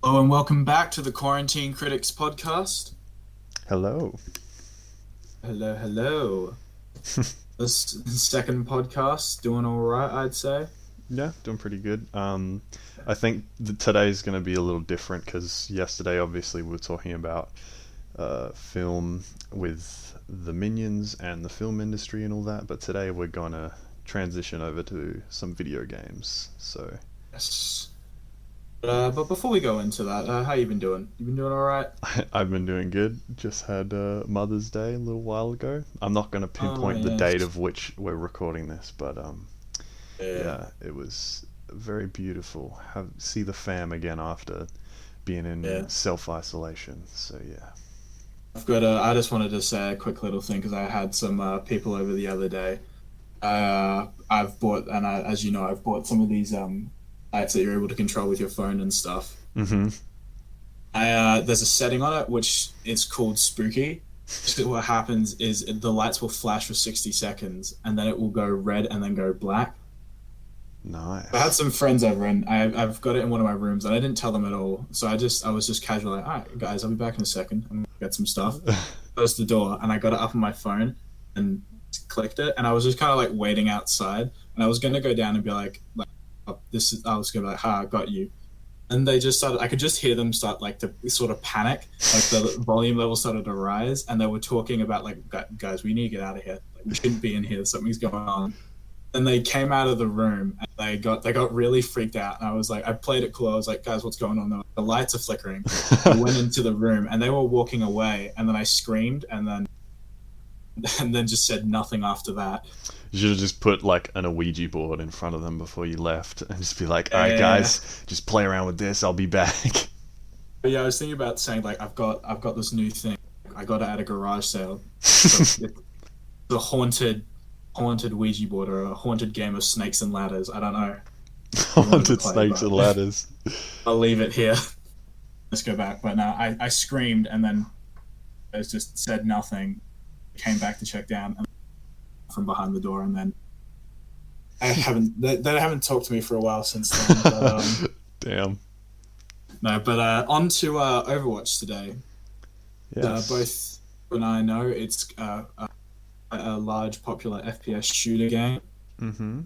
Hello and welcome back to the Quarantine Critics podcast. Hello. Hello, hello. This second podcast doing all right, I'd say. Yeah, doing pretty good. I think today's going to be a little different because yesterday, obviously, we were talking about film with the minions and the film industry and all that, but today we're going to transition over to some video games. So, Yes. But before we go into that, how you been doing? You been doing all right? I've been doing good. Just had Mother's Day a little while ago. I'm not going to Oh pinpoint the date yes. of which we're recording this, but Yeah. yeah, it was very beautiful. See the fam again after being in Yeah. self isolation. So yeah. I just wanted to say a quick little thing because I had some people over the other day. I've bought, as you know, I've bought some of these lights that you're able to control with your phone and stuff. Mm-hmm. There's a setting on it which is called spooky. So what happens is the lights will flash for 60 seconds and then it will go red and then go black. I had Nice. some friends over and I've got it in one of my rooms and I didn't tell them at all. So I was just casual like, all right, guys, I'll be back in a second. I'm gonna get some stuff. Closed the door and I got it up on my phone and clicked it and I was just kind of like waiting outside and I was gonna go down and be like oh, this is I was gonna be like, ha, I got you. And they just started, I could just hear them start like to sort of panic, like the volume level started to rise and they were talking about like, guys, we need to get out of here, like we shouldn't be in here, something's going on. And they came out of the room and they got really freaked out and I was like, I played it cool, I was like, guys, what's going on? The lights are flickering. I went into the room and they were walking away and then I screamed and then just said nothing after that. You should have just put like an Ouija board in front of them before you left and just be like, all right, uh, guys, just play around with this. I'll be back. but yeah, I was thinking about saying like I've got this new thing, I got it at a garage sale. It's a haunted Ouija board or a haunted game of snakes and ladders. I don't know if you wanted to Haunted play, snakes but and ladders. I'll leave it here. Let's go back. But no, I screamed and then it just said nothing. Came back to check down and from behind the door, and then they haven't talked to me for a while since then. But Damn. no, but on to Overwatch today. Yes. Both you and I know it's a large popular FPS shooter game. Mm-hmm.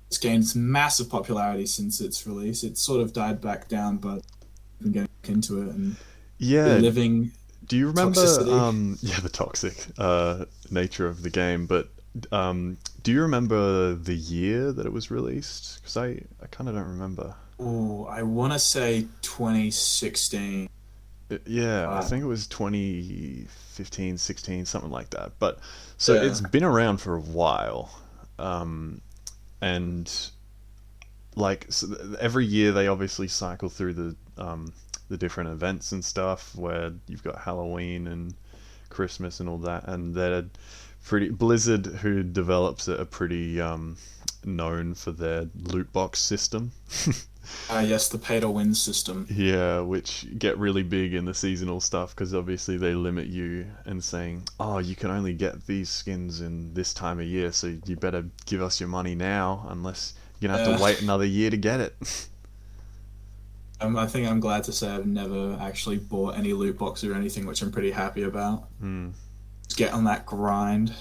It's gained massive popularity since its release. It sort of died back down, but I'm getting back into it and Yeah. reliving Do you remember, toxicity. yeah, the toxic nature of the game, but do you remember the year that it was released? Because I kind of don't remember. Oh, I want to say 2016. Yeah, I Uh, think it was 2015, 16, something like that. But so yeah, it's been around for a while. Um, and every year they obviously cycle through the different events and stuff where you've got Halloween and Christmas and all that, and they're pretty Blizzard, who develops it, are pretty known for their loot box system. yes, the pay to win system. Yeah, which get really big in the seasonal stuff because obviously they limit you and saying, "Oh, you can only get these skins in this time of year, so you better give us your money now, unless you're gonna have Yeah, to wait another year to get it." I think I'm glad to say I've never actually bought any loot boxes or anything, which I'm pretty happy about. Hmm. Just get on that grind.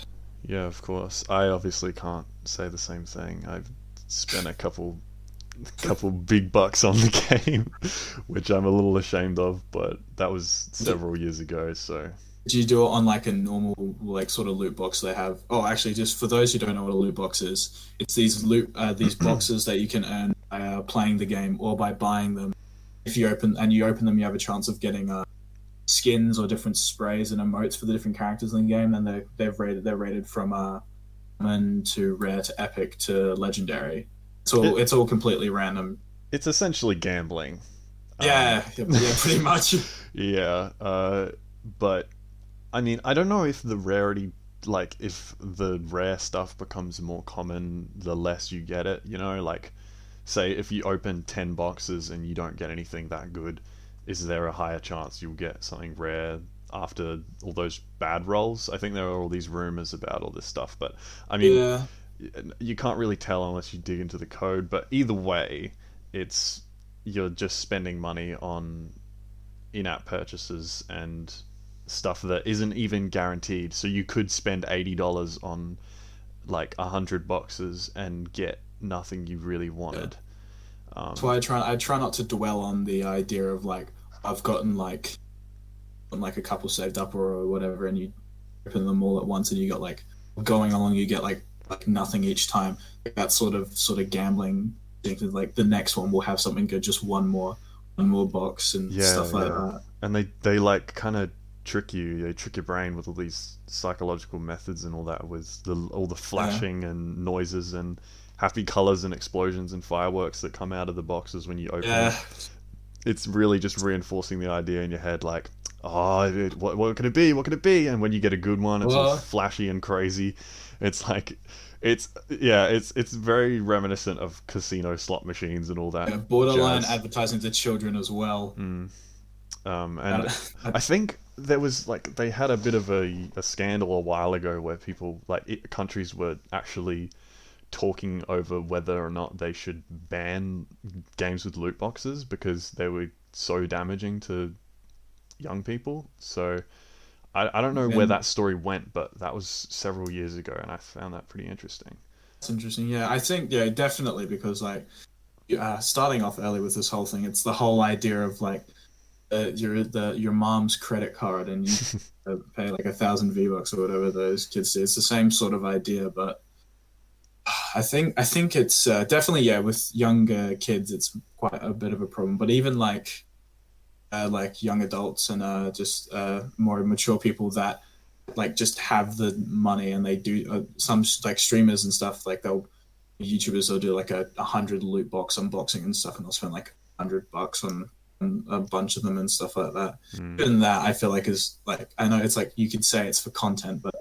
Yeah, of course. I obviously can't say the same thing. I've spent a couple big bucks on the game, which I'm a little ashamed of, but that was Did, several years ago, so. did you do it on like a normal like sort of loot box they have? Oh, actually, just for those who don't know what a loot box is, it's these boxes that you can earn by playing the game or by buying them. If you open them, you have a chance of getting skins or different sprays and emotes for the different characters in the game. And they're rated from common to rare to epic to legendary. It It's all completely random. it's essentially gambling. Um, Yeah, pretty much. yeah, but I mean, I don't know if the rarity, like, if the rare stuff becomes more common the less you get it, like, say if you open 10 boxes and you don't get anything that good, is there a higher chance you'll get something rare after all those bad rolls? I think there are all these rumors about all this stuff, but I mean, Yeah, you can't really tell unless you dig into the code, but either way, it's you're just spending money on in-app purchases and stuff that isn't even guaranteed. So you could spend $80 on like 100 boxes and get nothing you really Yeah. wanted. That's Um, why I try not to dwell on the idea of like I've gotten like a couple saved up or whatever, and you open them all at once, and you got like going along, you get like nothing each time. Like that sort of gambling thing. Like the next one will have something good, just one more box and yeah, stuff like yeah, that. and they like kind of trick you. They trick your brain with all these psychological methods and all that, with all the Yeah, flashing and noises and happy colors and explosions and fireworks that come out of the boxes when you open them. yeah. It's really just reinforcing the idea in your head, like, oh, what could it be? What could it be? And when you get a good one, it's all Well, flashy and crazy. It's like, it's very reminiscent of casino slot machines and all that yeah, borderline jazz. advertising to children as well. Mm. And I, I, I think there was like they had a bit of a scandal a while ago where people like countries were actually talking over whether or not they should ban games with loot boxes because they were so damaging to young people. So I don't know where and that story went, but that was several years ago, and I found that pretty interesting. it's interesting. Yeah, I think yeah, definitely because like starting off early with this whole thing, it's the whole idea of like your mom's credit card and you pay like 1,000 V-bucks or whatever those kids do. It's the same sort of idea, but I think it's definitely yeah with younger kids it's quite a bit of a problem. But even like young adults and just more mature people that like just have the money and they do some like streamers and stuff like they'll YouTubers will do like a hundred loot box unboxing and stuff and they'll spend like $100 on a bunch of them and stuff like that. Mm. Even that I feel like is like I know it's like you could say it's for content, but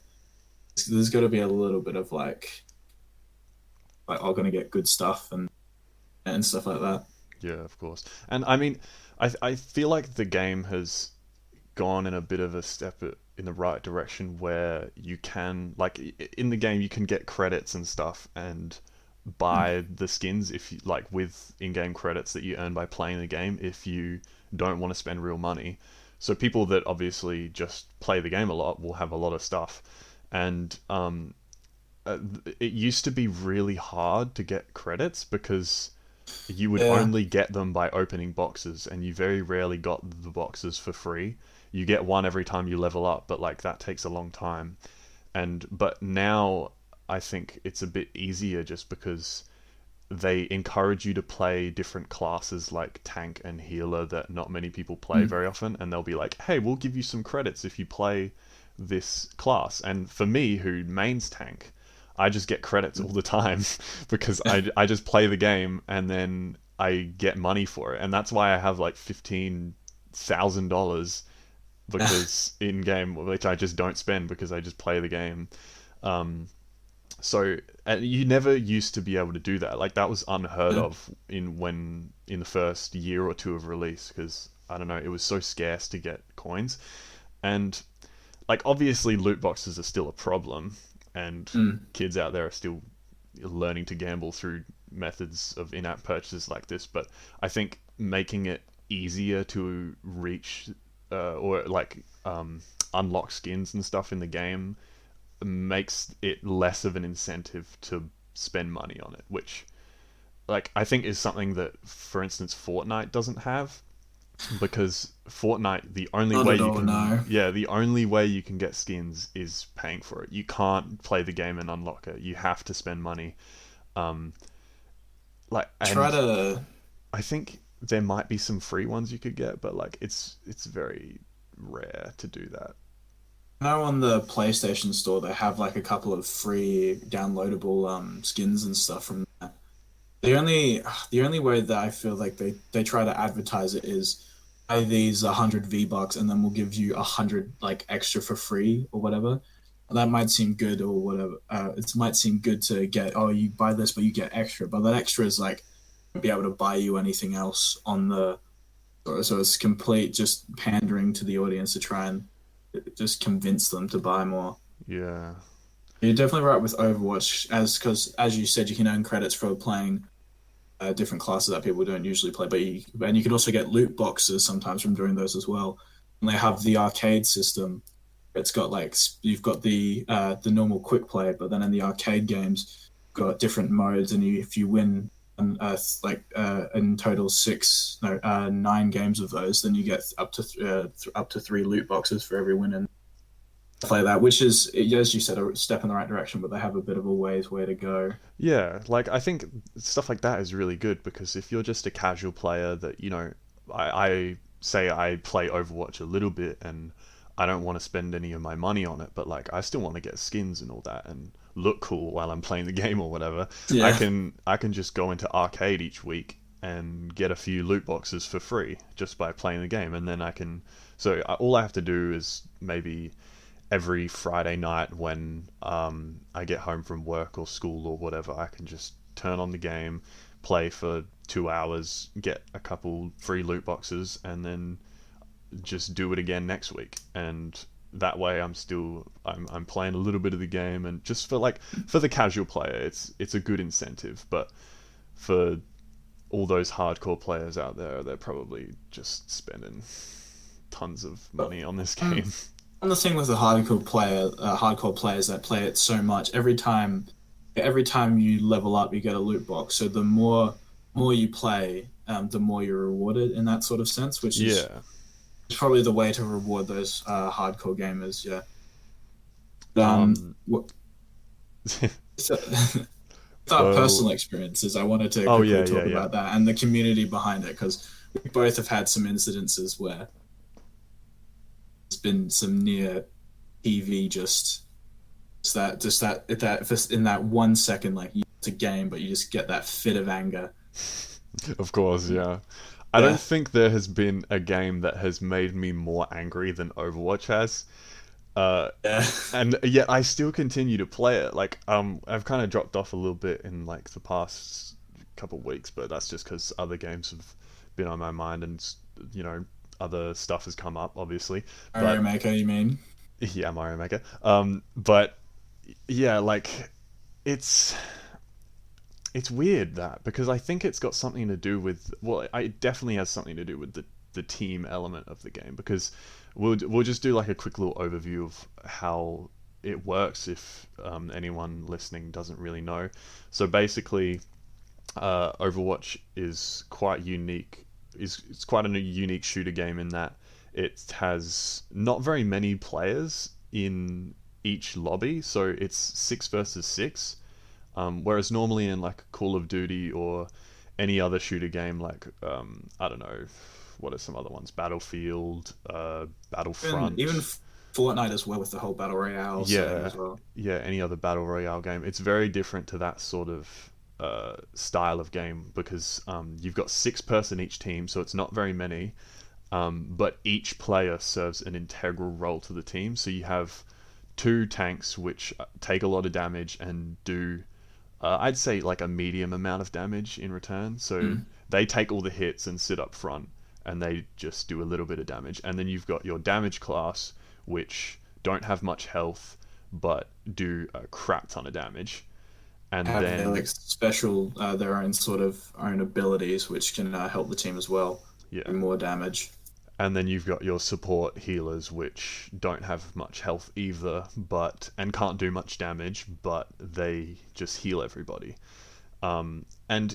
there's got to be a little bit of like I'm gonna get good stuff and stuff like that. Yeah, of course. And I mean, I feel like the game has gone in a bit of a step in the right direction where you can like in the game you can get credits and stuff and buy the skins if you like with in-game credits that you earn by playing the game if you don't want to spend real money. So people that obviously just play the game a lot will have a lot of stuff. And it used to be really hard to get credits because you would Yeah, only get them by opening boxes, and you very rarely got the boxes for free. You get one every time you level up, but like that takes a long time. And but now I think it's a bit easier just because they encourage you to play different classes like tank and healer that not many people play mm, very often, and they'll be like, "Hey, we'll give you some credits if you play this class." And for me, who mains tank, I just get credits all the time because I just play the game and then I get money for it, and that's why I have like $15,000 because in game, which I just don't spend because I just play the game. Um, so you never used to be able to do that. Like that was unheard yeah. of in the first year or two of release because I don't know, it was so scarce to get coins. And like obviously loot boxes are still a problem and Mm. kids out there are still learning to gamble through methods of in-app purchases like this, but I think making it easier to reach or like unlock skins and stuff in the game makes it less of an incentive to spend money on it, which like I think is something that, for instance, Fortnite doesn't have because Fortnite Not at all, no. the only way you can get skins is paying for it. You can't play the game and unlock it. You have to spend money. Um, like Try and to I think there might be some free ones you could get, but like it's very rare to do that. I know on the PlayStation Store they have like a couple of free downloadable skins and stuff from that. The only way that I feel like they try to advertise it is buy these 100 V-bucks and then we'll give you 100 like extra for free or whatever. That might seem good or whatever. It might seem good to get. Oh, you buy this, but you get extra. But that extra is like won't be able to buy you anything else on the. So it's complete just pandering to the audience to try and just convince them to buy more. Yeah. You're definitely right with Overwatch, as because as you said, you can earn credits for playing different classes that people don't usually play. And you can also get loot boxes sometimes from doing those as well. And they have the arcade system. It's got like you've got the normal quick play, but then in the arcade games, you've got different modes, and if you win in total 9 games of those, then you get up to 3 loot boxes for every win and stuff like that. Which is, as you said, a step in the right direction, but they have a bit of a way to go. Yeah, like I think stuff like that is really good because if you're just a casual player that, I say I play Overwatch a little bit and I don't want to spend any of my money on it, but like I still want to get skins and all that and look cool while I'm playing the game or whatever. Yeah. I can just go into arcade each week and get a few loot boxes for free just by playing the game, and then all I have to do is maybe every Friday night when I get home from work or school or whatever, I can just turn on the game, play for 2 hours, get a couple free loot boxes, and then just do it again next week. And that way I'm playing a little bit of the game, and just for the casual player it's a good incentive. But for all those hardcore players out there, they're probably just spending tons of money on this game. And the thing with the hardcore players that play it so much, every time you level up, you get a loot box. So the more you play, the more you're rewarded in that sort of sense, which is probably the way to reward those hardcore gamers. Yeah. So, our personal experiences, I wanted to quickly talk about that and the community behind it, because we both have had some incidences where there's been some near TV just in that 1 second, like it's a game, but you just get that fit of anger. Of course, yeah. I don't think there has been a game that has made me more angry than Overwatch has. And yet I still continue to play it. Like, I've kind of dropped off a little bit in like the past couple of weeks, but that's just because other games have been on my mind, and other stuff has come up, obviously. Mario Maker, you mean? Yeah, Mario Maker. But yeah, like it's weird because I think it's got something to do with, it definitely has something to do with the team element of the game, because we'll just do like a quick little overview of how it works if anyone listening doesn't really know. So basically, Overwatch is quite unique. It's quite a unique shooter game in that it has not very many players in each lobby, so it's 6 versus 6. Whereas normally in like Call of Duty or any other shooter game, like I don't know, what are some other ones? Battlefield, Battlefront, even Fortnite as well, with the whole battle royale. As well. Yeah, any other battle royale game. It's very different to that sort of style of game, because you've got 6 person each team, so it's not very many, but each player serves an integral role to the team. So you have 2 tanks which take a lot of damage and do I'd say like a medium amount of damage in return. So they take all the hits and sit up front, and they just do a little bit of damage. And then you've got your damage class, which don't have much health but do a crap ton of damage. And have then like special their own sort of own abilities, which can help the team as well. Yeah. Do more damage. And then you've got your support healers, which don't have much health either, and can't do much damage, but they just heal everybody. And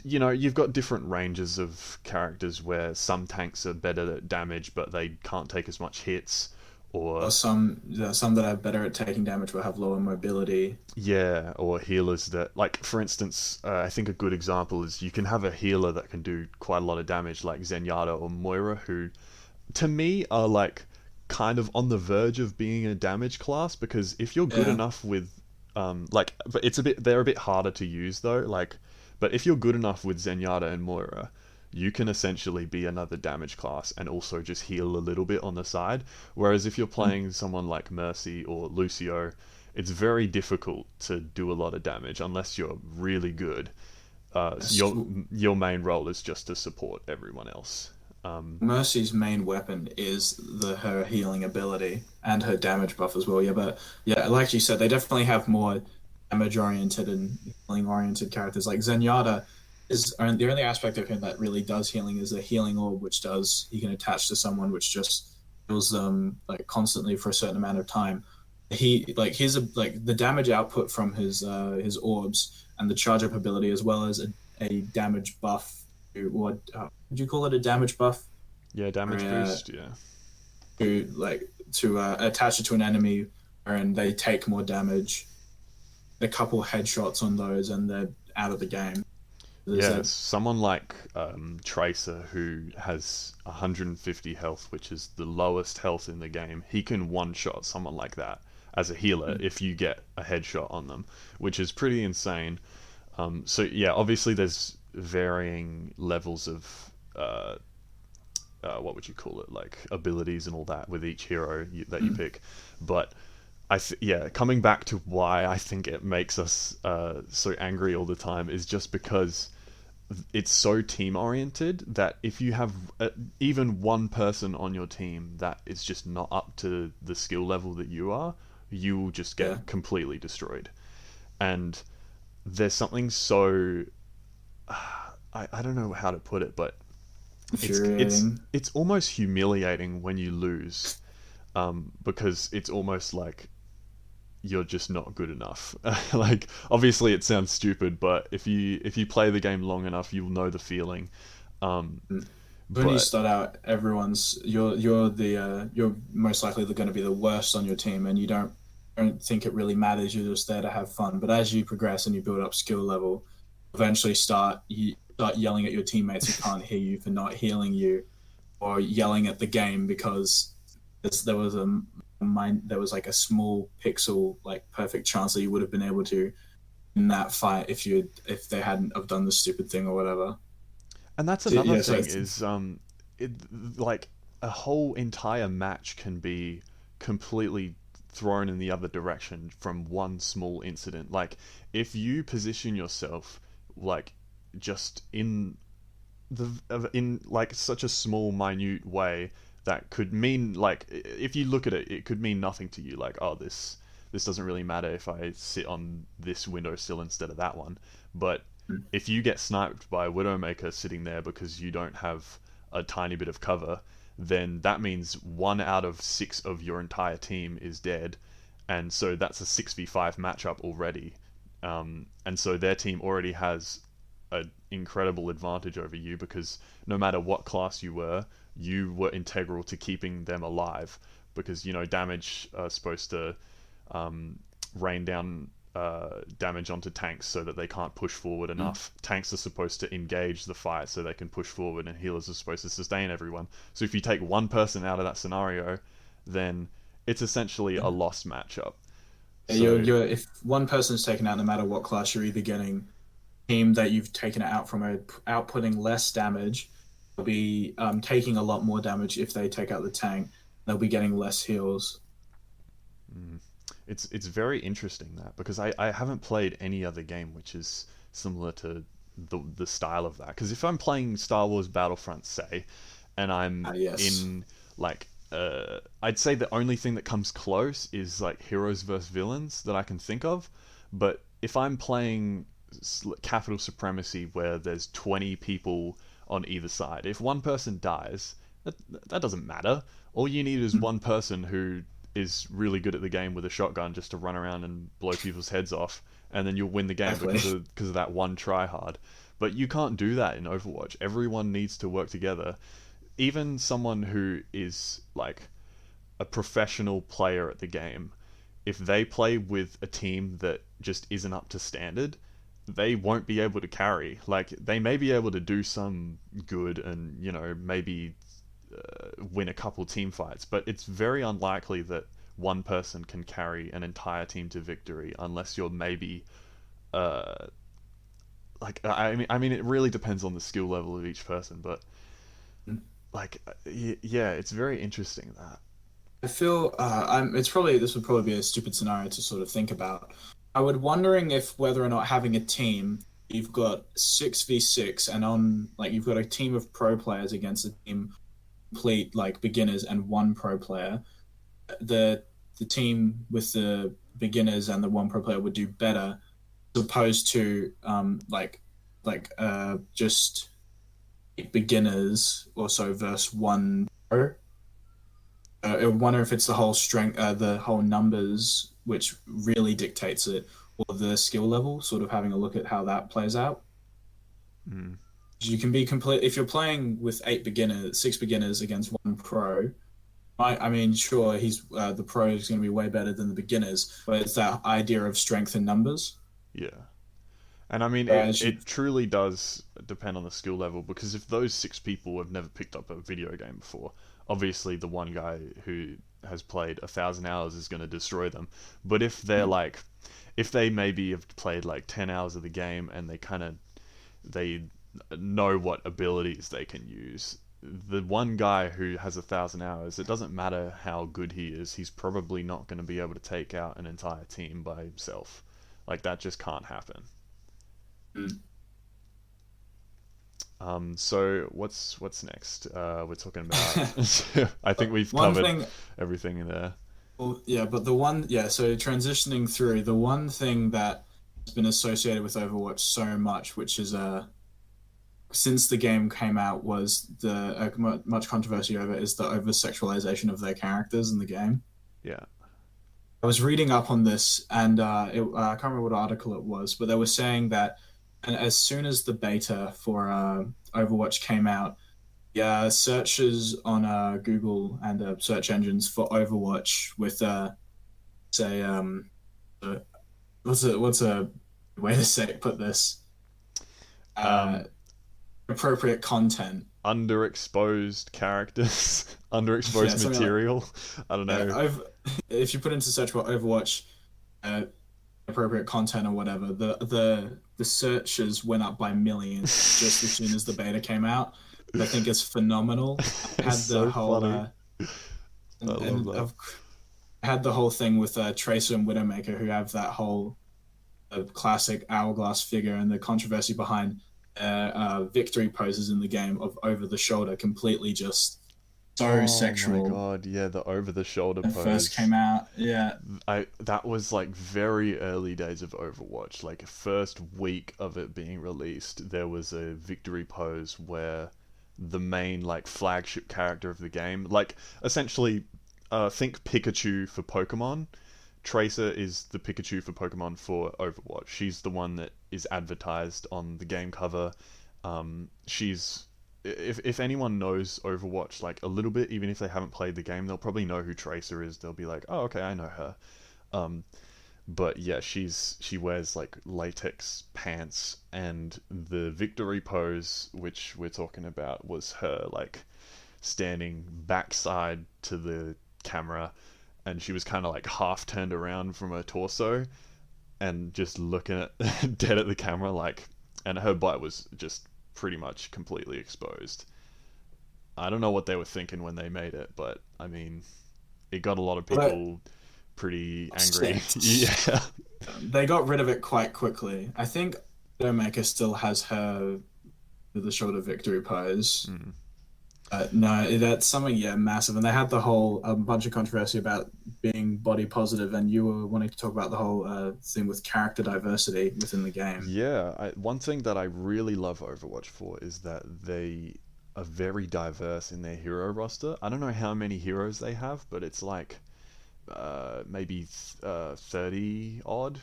you've got different ranges of characters where some tanks are better at damage, but they can't take as much hits, or some that are better at taking damage but have lower mobility. Yeah, or healers that, like, for instance, I think a good example is you can have a healer that can do quite a lot of damage, like Zenyatta or Moira, who to me are like kind of on the verge of being a damage class, because if you're good enough with but they're a bit harder to use though, but if you're good enough with Zenyatta and Moira, you can essentially be another damage class and also just heal a little bit on the side. Whereas if you're playing someone like Mercy or Lucio, it's very difficult to do a lot of damage unless you're really good. Your main role is just to support everyone else. Mercy's main weapon is her healing ability and her damage buff as well. Yeah, but yeah, like you said, they definitely have more damage oriented and healing oriented characters. Like Zenyatta is the only aspect of him that really does healing is a healing orb, which does he can attach to someone, which just heals them like constantly for a certain amount of time. He like like the damage output from his orbs and the charge up ability, as well as a damage buff. What would you call it? A damage buff, Yeah, or damage boost. Yeah. to attach it to an enemy, and they take more damage. A couple headshots on those, and they're out of the game. There's Yeah, that. someone like Tracer who has 150 health, which is the lowest health in the game. He can one-shot someone like that as a healer if you get a headshot on them, which is pretty insane. So yeah, obviously there's varying levels of what would you call it, like abilities and all that with each hero that you pick, but yeah, coming back to why I think it makes us so angry all the time is just because it's so team oriented that if you have even one person on your team that is just not up to the skill level that you are, you will just Yeah, get completely destroyed. And there's something so I don't know how to put it, but infuriating. it's almost humiliating when you lose, because it's almost like you're just not good enough. Like obviously it sounds stupid, but if you play the game long enough, you'll know the feeling. Um, When you but start out, you're most likely going to be the worst on your team, and you don't think it really matters. You're just there to have fun. But as you progress and you build up skill level, eventually you start yelling at your teammates who can't hear you for not healing you, or yelling at the game because there was like a small pixel like perfect chance that you would have been able to in that fight if they hadn't have done the stupid thing or whatever. and that's So, another yeah, so thing is it, like a whole entire match can be completely thrown in the other direction from one small incident. Like if you position yourself like just the in like such a small minute way that could mean, like if you look at it, it could mean nothing to you, like oh this doesn't really matter if I sit on this windowsill instead of that one. But if you get sniped by a Widowmaker sitting there because you don't have a tiny bit of cover, then that means 1 out of 6 of your entire team is dead, and so that's a 6v5 matchup already. And so their team already has an incredible advantage over you because no matter what class you were integral to keeping them alive. Because damage are supposed to rain down damage onto tanks so that they can't push forward enough. Tanks are supposed to engage the fight so they can push forward, and healers are supposed to sustain everyone. So if you take one person out of that scenario, then it's essentially a lost matchup. So you're if one person's taken out, no matter what class, you're either getting team that you've taken it out from are outputting less damage. They'll be taking a lot more damage if they take out the tank. They'll be getting less heals. it's very interesting that, because I haven't played any other game which is similar to the style of that. Because if I'm playing Star Wars Battlefront, say, and I'm Yes. in like I'd say the only thing that comes close is like heroes versus villains that I can think of. But if I'm playing Capital Supremacy, where there's 20 people on either side, if one person dies, that doesn't matter. All you need is one person who is really good at the game with a shotgun just to run around and blow people's heads off, and then you'll win the game Exactly. because of that one try hard. But you can't do that in Overwatch. Everyone needs to work together. Even someone who is like a professional player at the game, if they play with a team that just isn't up to standard, they won't be able to carry. Like they may be able to do some good and maybe win a couple team fights, but it's very unlikely that one person can carry an entire team to victory unless you're maybe uh like I mean it really depends on the skill level of each person, but like yeah, it's very interesting that. I feel this would probably be a stupid scenario to sort of think about. I would wondering if whether or not having a team, you've got 6v6 and on like you've got a team of pro players against a team complete like beginners and one pro player. The team with the beginners and the one pro player would do better as opposed to like like just beginners or so versus one pro. I wonder if it's the whole strength, the whole numbers, which really dictates it, or the skill level. Sort of having a look at how that plays out. Mm. You can be complete if you're playing with six beginners against one pro. I mean, sure, he's the pro is going to be way better than the beginners, but it's that idea of strength in numbers. Yeah. And I mean, Whereas you, it truly does depend on the skill level because if those six people have never picked up a video game before, obviously the one guy who has played 1,000 hours is going to destroy them. But if they're like, if they maybe have played like 10 hours of the game and they know what abilities they can use, the one guy who has 1,000 hours, it doesn't matter how good he is, he's probably not going to be able to take out an entire team by himself. Like that just can't happen. mm, So what's next? We're talking about. I think we've one covered thing, everything in there. well, yeah, but the one, yeah, so transitioning through, the one thing that has been associated with Overwatch so much, which is since the game came out, was the much controversy over is the over sexualization of their characters in the game. Yeah. I was reading up on this, and I can't remember what article it was, but they were saying that, and as soon as the beta for Overwatch came out, yeah, searches on Google and search engines for Overwatch with say uh, what's a way to put this uh, Um, appropriate content. Underexposed characters, Yeah, underexposed something like material. I don't yeah. know. If you put into search for Overwatch, uh, appropriate content or whatever, the searches went up by millions just as soon as the beta came out. I think it's phenomenal. I It's had the so whole funny. I love and that. I've had the whole thing with Tracer and Widowmaker, who have that whole classic hourglass figure, and the controversy behind victory poses in the game of over the shoulder, completely just so Oh my sexual. god, yeah, the over the shoulder When it first came pose. out, yeah. I that was like very early days of Overwatch. Like first week of it being released, there was a victory pose where the main like flagship character of the game, like essentially, think Pikachu for Pokemon. Tracer is the Pikachu for Pokemon for Overwatch. She's the one that is advertised on the game cover. She's if anyone knows Overwatch like a little bit, even if they haven't played the game, they'll probably know who Tracer is. They'll be like, "Oh, okay, I know her." Um, but yeah, she wears like latex pants, and the victory pose, which we're talking about, was her like standing backside to the camera, and she was kind of like half turned around from her torso, and just looking at dead at the camera, like, and her butt was just pretty much completely exposed. I don't know what they were thinking when they made it, but I mean, it got a lot of But people pretty angry. upset. Yeah. They got rid of it quite quickly. I think Widowmaker still has her the shoulder victory pose. Mm. No, that's something, yeah, massive. And they had the whole bunch of controversy about being body positive, and you were wanting to talk about the whole thing with character diversity within the game. Yeah, one thing that I really love Overwatch for is that they are very diverse in their hero roster. I don't know how many heroes they have, but it's like maybe 30 odd,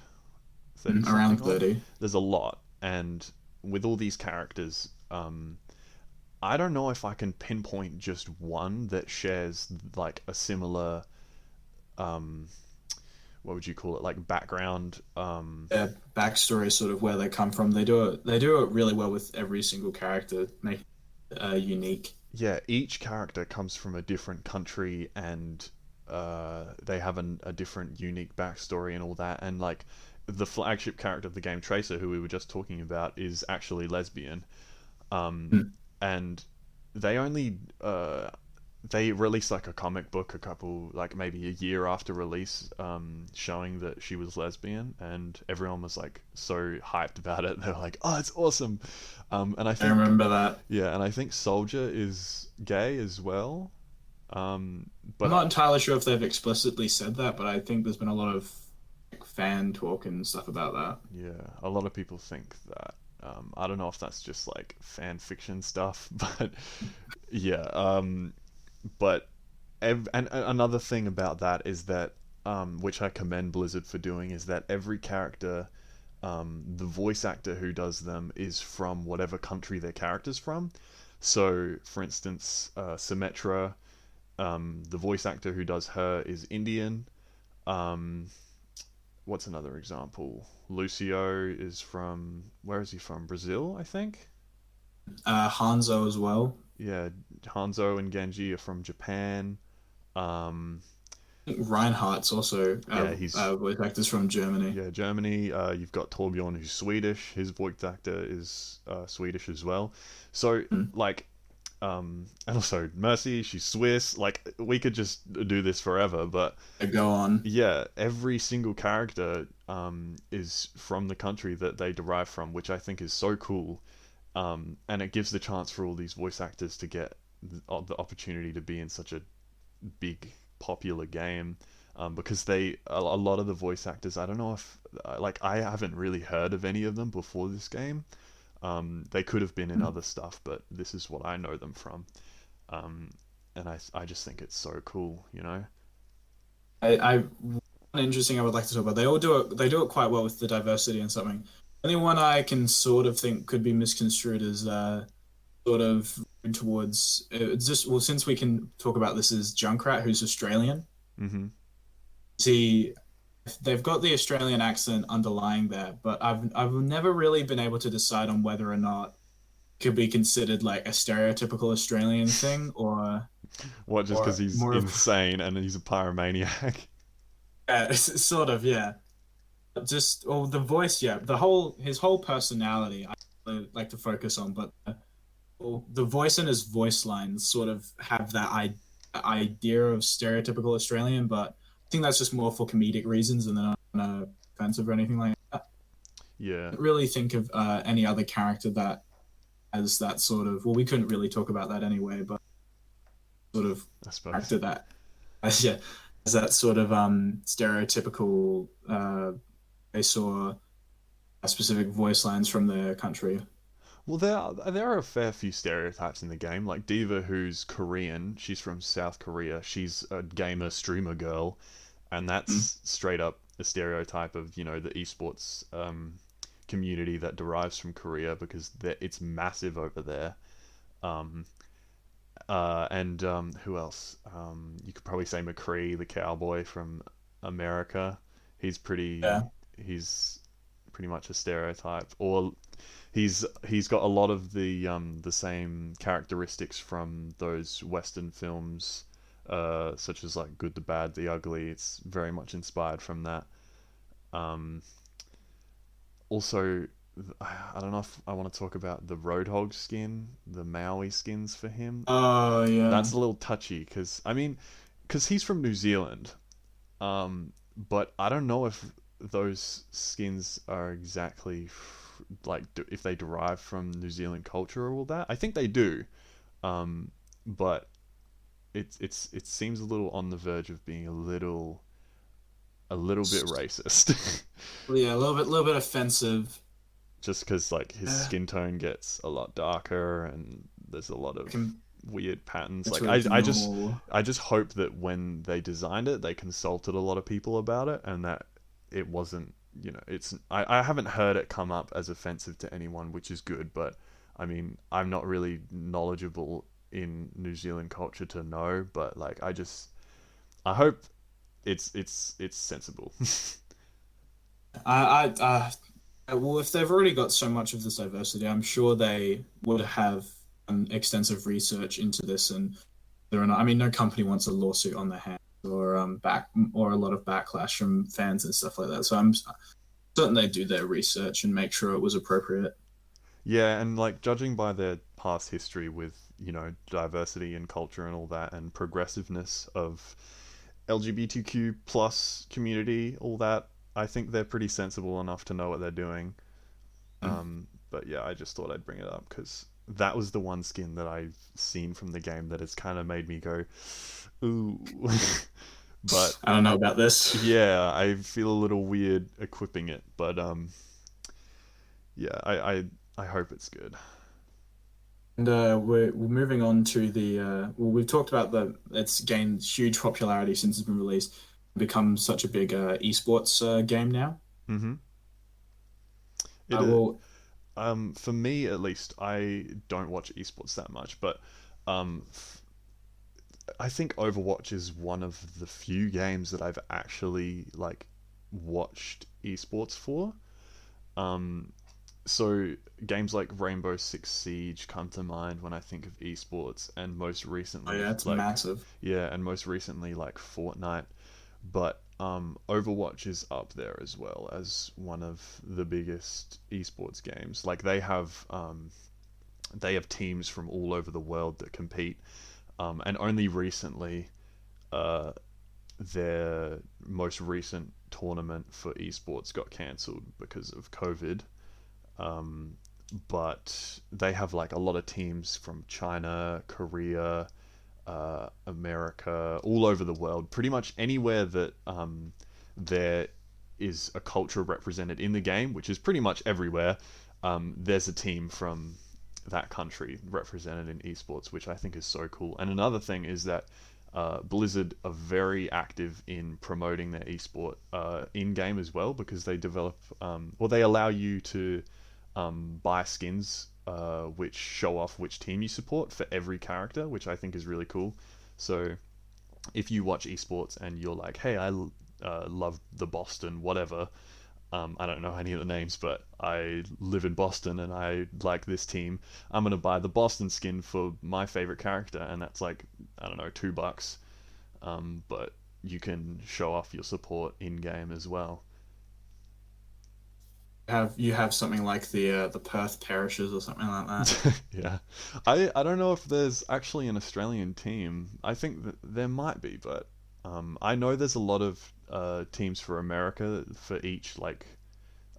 30 Around something odd. 30. There's a lot, and with all these characters, I don't know if I can pinpoint just one that shares like a similar, um, what would you call it, like background. Their backstory, sort of where they come from. They do it really well with every single character, making it unique. Yeah, each character comes from a different country, and they have a different unique backstory and all that. And like the flagship character of the game, Tracer, who we were just talking about, is actually lesbian. Um, Mm. and they only they released like a comic book a couple like maybe a year after release, showing that she was lesbian, and everyone was like so hyped about it. They were like, "Oh, it's awesome!" And I I think remember that. yeah, and I think Soldier is gay as well. I'm But not entirely sure if they've explicitly said that, but I think there's been a lot of fan talk and stuff about that. yeah, a lot of people think that. I don't know if that's just like fan fiction stuff, but yeah. But and another thing about that is that, which I commend Blizzard for doing, is that every character, the voice actor who does them is from whatever country their character's from. So, for instance, Symmetra, the voice actor who does her is Indian. Um, what's another example? Lucio is from, where is he from? Brazil, I think. Hanzo as well. Yeah, Hanzo and Genji are from Japan. Um, I think Reinhardt's also yeah, he's voice actors from Germany. yeah, Germany. You've got Torbjorn, who's Swedish. His voice actor is Swedish as well. So, Mm. like, and also Mercy, she's Swiss. Like, we could just do this forever, but Go on. yeah, every single character is from the country that they derive from, which I think is so cool. And it gives the chance for all these voice actors to get the opportunity to be in such a big popular game, because a lot of the voice actors, I don't know if like I haven't really heard of any of them before this game. They could have been in other stuff, but this is what I know them from. um, and I just think it's so cool, you know. I one interesting I would like to talk about. They all do it. They do it quite well with the diversity and something. Only one I can sort of think could be misconstrued as sort of towards. It's just well, since we can talk about this as Junkrat, who's Australian. Hmm. See, they've got the Australian accent underlying there, but I've never really been able to decide on whether or not it could be considered like a stereotypical Australian thing What, just because or he's more of insane and he's a pyromaniac? sort of yeah. Just well, the voice, yeah, the whole his whole personality. I really like to focus on, but well, the voice and his voice lines sort of have that idea of stereotypical Australian, but I think that's just more for comedic reasons and they're not offensive or anything like that. Yeah, I don't really think of any other character that has that sort of. Well, we couldn't really talk about that anyway, but sort of I suppose. character that, yeah, has that sort of stereotypical. They saw specific voice lines from their country. Well, there are a fair few stereotypes in the game. Like Diva, who's Korean, she's from South Korea. She's a gamer streamer girl, and Mm. that's straight up a stereotype of, you know, the esports community that derives from Korea, because it's massive over there. Um, and who else? You could probably say McCree, the cowboy from America. He's pretty. Yeah. He's pretty much a stereotype. Or he's got a lot of the same characteristics from those Western films, such as like Good, the Bad, the Ugly. It's very much inspired from that. Um, Also, I don't know if I want to talk about the Roadhog skin, the Maui skins for him. Oh yeah. That's a little touchy because, I mean, because he's from New Zealand, but I don't know if those skins are exactly like if they derive from New Zealand culture or all that. I think they do, but it seems a little on the verge of being a little bit racist. Yeah, a little bit offensive. Just because like his Uh, skin tone gets a lot darker and there's a lot of com- weird patterns. Like to normal. I just hope that when they designed it, they consulted a lot of people about it, and that it wasn't, you know, I haven't heard it come up as offensive to anyone, which is good. But I mean, I'm not really knowledgeable in New Zealand culture to know, but like I hope it's sensible. Well, if they've already got so much of this diversity, I'm sure they would have extensive research into this and whether or not. I mean, no company wants a lawsuit on their hands or back or a lot of backlash from fans and stuff like that. So I'm certain they do their research and make sure it was appropriate. Yeah, and like judging by their past history with, you know, diversity and culture and all that, and progressiveness of LGBTQ plus community, all that, I think they're pretty sensible enough to know what they're doing. Mm. But yeah, I just thought I'd bring it up because that was the one skin that I've seen from the game that has kind of made me go, ooh. But I don't know about this. yeah, I feel a little weird equipping it. But yeah, I hope it's good. And we're moving on to the well, we've talked about the it's gained huge popularity since it's been released, become such a big esports game now. Mm-hmm. It I will For me at least, I don't watch esports that much, but um, I think Overwatch is one of the few games that I've actually like watched esports for. Um, so games like Rainbow Six Siege come to mind when I think of esports, and most oh recently, yeah, it's like massive. yeah, and most recently like Fortnite. But Overwatch is up there as well as one of the biggest esports games. Like they have teams from all over the world that compete, and only recently, uh, their most recent tournament for esports got cancelled because of COVID. Um, but they have like a lot of teams from China, Korea, America, all over the world. Pretty much anywhere that there is a culture represented in the game, which is pretty much everywhere. There's a team from that country represented in esports, which I think is so cool. And another thing is that Blizzard are very active in promoting their esport in game as well, because they develop, or they allow you to buy skins which show off which team you support for every character, which I think is really cool. So if you watch esports and you're like, hey, I love the Boston, whatever. I don't know any of the names, but I live in Boston and I like this team. I'm gonna buy the Boston skin for my favorite character, and that's like, I don't know, $2. But you can show off your support in game as well. You have something like the Perth Parishes or something like that. Yeah, I don't know if there's actually an Australian team. I think that there might be, but I know there's a lot of teams for America for each like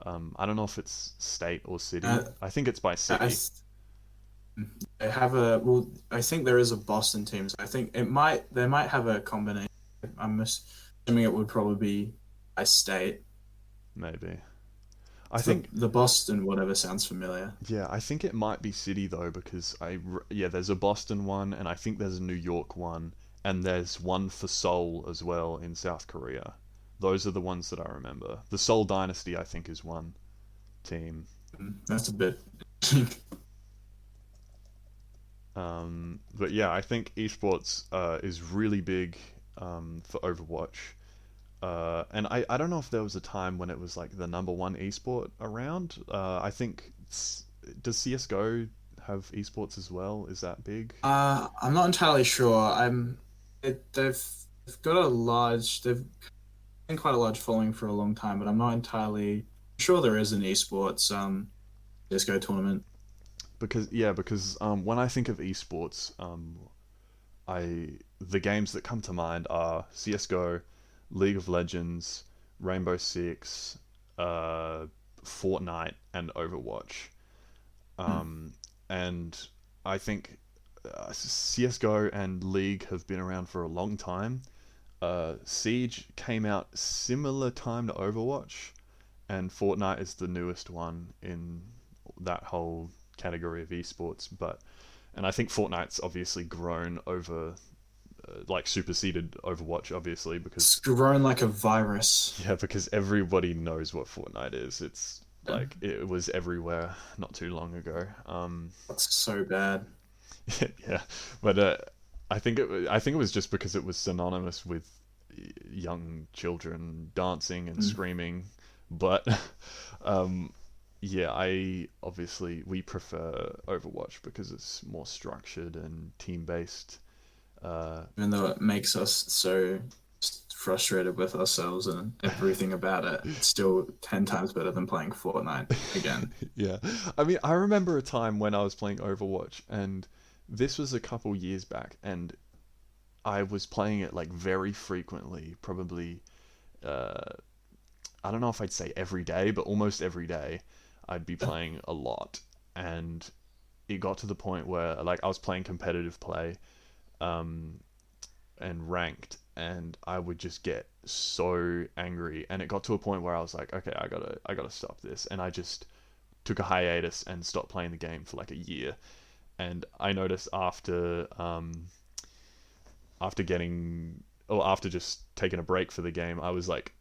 I don't know if it's state or city. Uh, I think it's by I city. th- I have a well. I think there is a Boston team. So I think they might have a combination. I'm assuming it would probably be by state. Maybe. I So think the Boston whatever sounds familiar. yeah, I think it might be city though, because yeah, there's a Boston one, and I think there's a New York one, and there's one for Seoul as well in South Korea. Those are the ones that I remember. The Seoul Dynasty, I think, is one team. That's a bit. But yeah, I think esports is really big for Overwatch. And I don't know if there was a time when it was like the number one esport around. I think does CS:GO have esports as well? Is that big? I'm not entirely sure. They've got a large. They've been quite a large following for a long time, but I'm not entirely sure there is an esports disco tournament. Because yeah, because when I think of esports, I the games that come to mind are CS:GO, League of Legends, Rainbow Six, uh, Fortnite, and Overwatch. Hmm. Um, and I think CS:GO and League have been around for a long time. Siege came out similar time to Overwatch, and Fortnite is the newest one in that whole category of esports. But and I think Fortnite's obviously grown over, like superseded Overwatch, obviously because It's grown like a virus. yeah, because everybody knows what Fortnite is. It's Yeah. like it was everywhere not too long ago. That's so bad. Yeah, but I think it was just because it was synonymous with young children dancing and Mm. screaming. But um, yeah, I obviously we prefer Overwatch because it's more structured and team based. Uh, Even though it makes us so frustrated with ourselves and everything about it, it's still 10 times better than playing Fortnite again. yeah, I mean, I remember a time when I was playing Overwatch, and this was a couple years back, and I was playing it like very frequently, probably uh, I don't know if I'd say every day, but almost every day I'd be playing a lot. And it got to the point where like I was playing competitive play um, and ranked, and I would just get so angry. And it got to a point where I was like, okay, I gotta stop this. And I just took a hiatus and stopped playing the game for like a year. And I noticed after getting or after just taking a break for the game, I was like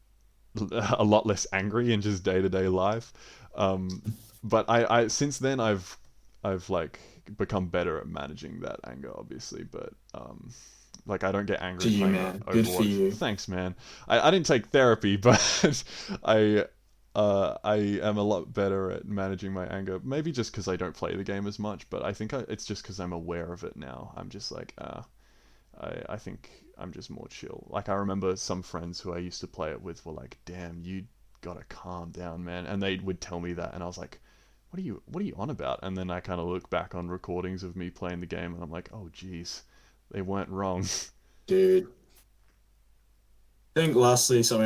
a lot less angry in just day to day life. Um, but I since then I've like become better at managing that anger, obviously. But like I don't get angry To you, playing man. Good for Overwatch. you. Thanks, man. I didn't take therapy, but I I am a lot better at managing my anger. Maybe just because I don't play the game as much, but I think it's just because I'm aware of it now. I'm just like, I think I'm just more chill. Like I remember some friends who I used to play it with were like, "Damn, you gotta calm down, man," and they would tell me that, and I was like, what are you on about?" And then I kind of look back on recordings of me playing the game, and I'm like, oh, geez, they weren't wrong. Dude. I think lastly, something